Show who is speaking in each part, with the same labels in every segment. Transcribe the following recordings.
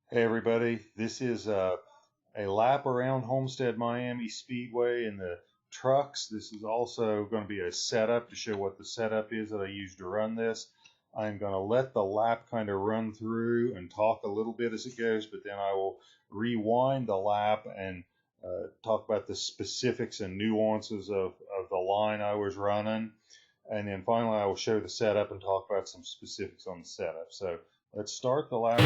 Speaker 1: Hey everybody, this is a lap around Homestead-Miami Speedway in the trucks. This is also going to be a setup to show what the setup is that I use to run this. I'm going to let the lap kind of run through and talk a little bit as it goes, but then I will rewind the lap and talk about the specifics and nuances of the line I was running. And then finally I will show the setup and talk about some specifics on the setup. So let's start the lap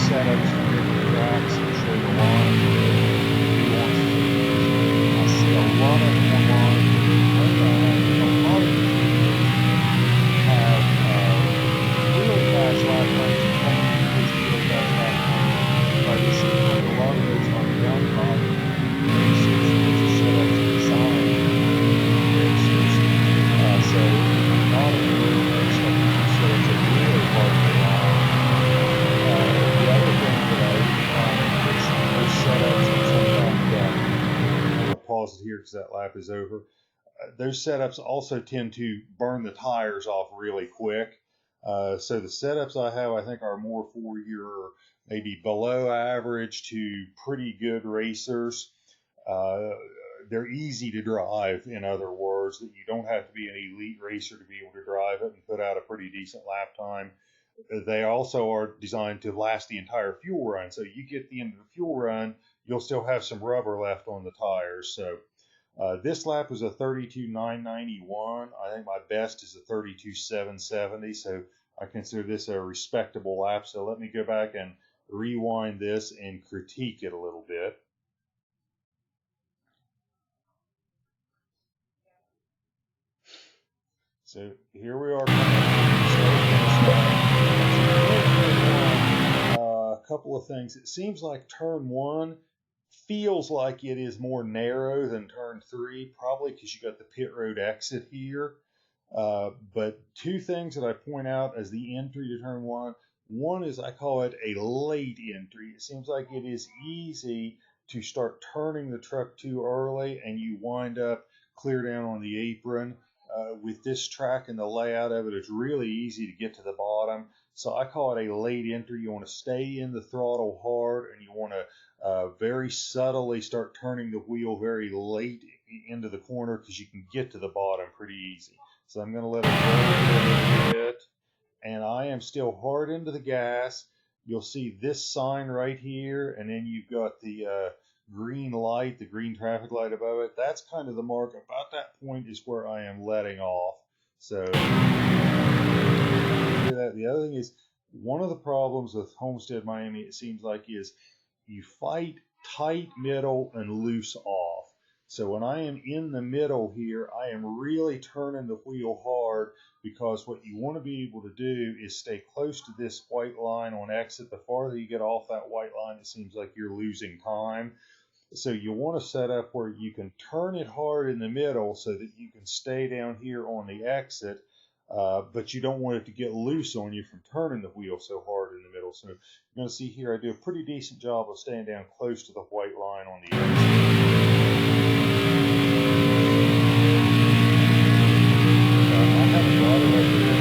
Speaker 1: setups for different tracks and show the line nuances. I see a lot of them online. A lot of these have really fast lap times and claim to really fast lap times. But it seems like a lot of those on the downtime racers, which is set up to design racers. So not a good race like these setups are really hard to run. The other thing that I find is those setups, and sometimes I'm going to pause it here because that lap is over. Those setups also tend to burn the tires off really quick. So the setups I have, I think, are more for your maybe below average to pretty good racers. Uh, they're easy to drive, in other words, that you don't have to be an elite racer to be able to drive it and put out a pretty decent lap time. They also are designed to last the entire fuel run. So you get the end of the fuel run, you'll still have some rubber left on the tires. So this lap was a 32.991. I think my best is a 32.770. So I consider this a respectable lap. So let me go back and rewind this and critique it a little bit. So here we are. A couple of things. It seems like turn one feels like it is more narrow than turn three, probably because you got the pit road exit here. But two things that I point out as the entry to turn one. One is I call it a late entry. It seems like it is easy to start turning the truck too early and you wind up clear down on the apron. With this track and the layout of it, it's really easy to get to the bottom. So I call it a late entry. You want to stay in the throttle hard and you want to very subtly start turning the wheel very late into the corner because you can get to the bottom pretty easy. So I'm going to let it roll a little bit. And I am still hard into the gas. You'll see this sign right here, and then you've got the green light, the green traffic light above it. That's kind of the mark. About that point is where I am letting off. So the other thing is, one of the problems with Homestead-Miami, it seems like, is you fight tight middle and loose off. So when I am in the middle here, I am really turning the wheel hard because what you want to be able to do is stay close to this white line on exit. The farther you get off that white line, it seems like you're losing time. So you want to set up where you can turn it hard in the middle so that you can stay down here on the exit, but you don't want it to get loose on you from turning the wheel so hard in the middle. So you're going to see here I do a pretty decent job of staying down close to the white line on the exit. I haven't got it up here.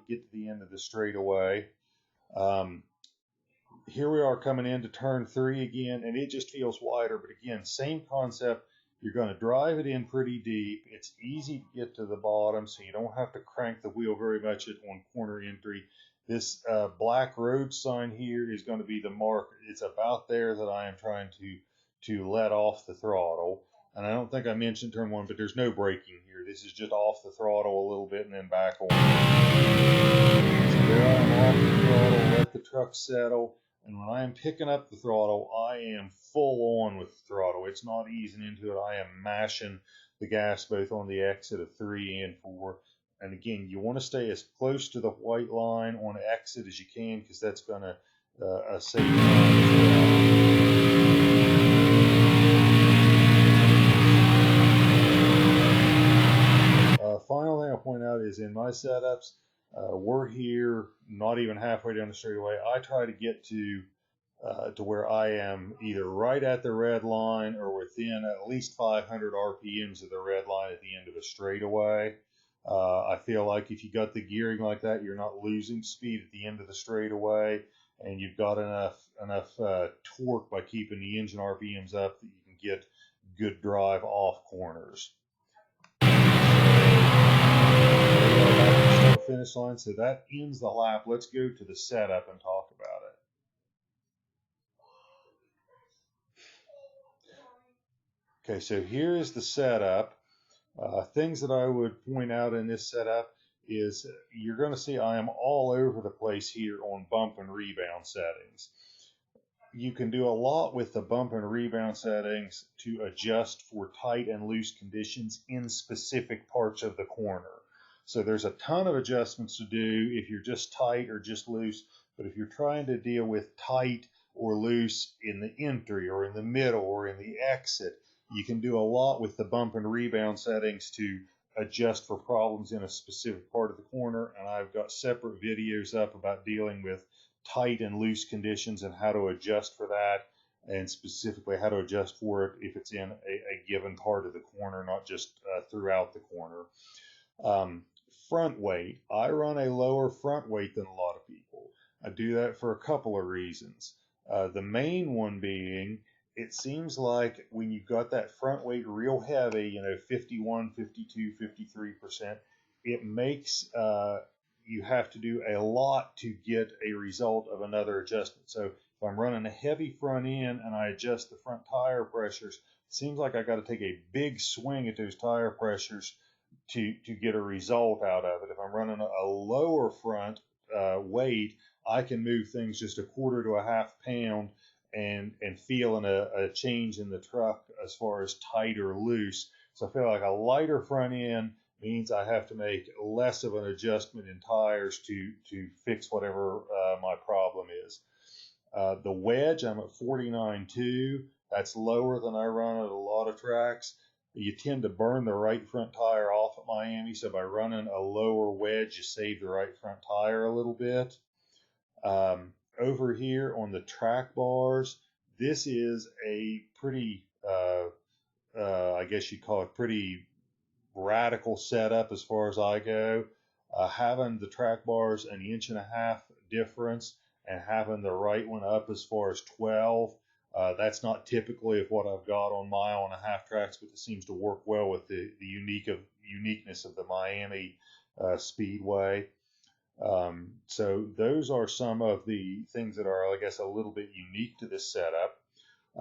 Speaker 1: Get to the end of the straightaway. Here we are coming into turn three again, and it just feels wider. But again, same concept. You're going to drive it in pretty deep. It's easy to get to the bottom, so you don't have to crank the wheel very much on corner entry. This black road sign here is going to be the mark. It's about there that I am trying to let off the throttle. And I don't think I mentioned turn one, but there's no braking here. This is just off the throttle a little bit and then back on. So there I am off the throttle, let the truck settle. And when I am picking up the throttle, I am full on with the throttle. It's not easing into it. I am mashing the gas both on the exit of 3 and 4. And again, you want to stay as close to the white line on exit as you can because that's going to save time as well. Final thing I'll point out is in my setups, we're here not even halfway down the straightaway. I try to get to to where I am either right at the red line or within at least 500 RPMs of the red line at the end of a straightaway. I feel like if you got the gearing like that, you're not losing speed at the end of the straightaway, and you've got enough torque by keeping the engine RPMs up that you can get good drive off corners. Start finish line, so that ends the lap. Let's go to the setup and talk about it. Okay, so here is the setup. Things that I would point out in this setup is you're going to see I am all over the place here on bump and rebound settings. You can do a lot with the bump and rebound settings to adjust for tight and loose conditions in specific parts of the corner. So there's a ton of adjustments to do if you're just tight or just loose, but if you're trying to deal with tight or loose in the entry or in the middle or in the exit, you can do a lot with the bump and rebound settings to adjust for problems in a specific part of the corner, and I've got separate videos up about dealing with tight and loose conditions and how to adjust for that, and specifically how to adjust for it if it's in a given part of the corner, not just throughout the corner. Front weight. I run a lower front weight than a lot of people. I do that for a couple of reasons. The main one being, it seems like when you've got that front weight real heavy, 51, 52, 53%, it makes you have to do a lot to get a result of another adjustment. So if I'm running a heavy front end and I adjust the front tire pressures, it seems like I got to take a big swing at those tire pressures to get a result out of it. If I'm running a lower front weight, I can move things just a quarter to a half pound and feeling a change in the truck as far as tight or loose. So I feel like a lighter front end means I have to make less of an adjustment in tires to fix whatever my problem is. The wedge, I'm at 49.2. That's lower than I run at a lot of tracks. You tend to burn the right front tire off at Miami, so by running a lower wedge, you save the right front tire a little bit. Over here on the track bars, this is a pretty, I guess you'd call it pretty radical setup as far as I go. Having the track bars an 1.5 inch difference and having the right one up as far as 12, that's not typically of what I've got on 1.5 tracks, but it seems to work well with the uniqueness of the Miami Speedway. So those are some of the things that are, I guess, a little bit unique to this setup.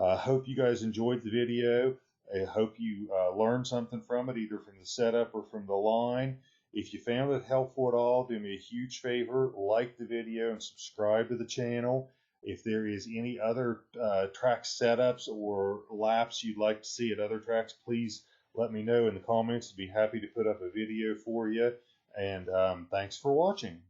Speaker 1: I hope you guys enjoyed the video. I hope you learned something from it, either from the setup or from the line. If you found it helpful at all, do me a huge favor, like the video and subscribe to the channel. If there is any other track setups or laps you'd like to see at other tracks, please let me know in the comments. I'd be happy to put up a video for you. And thanks for watching.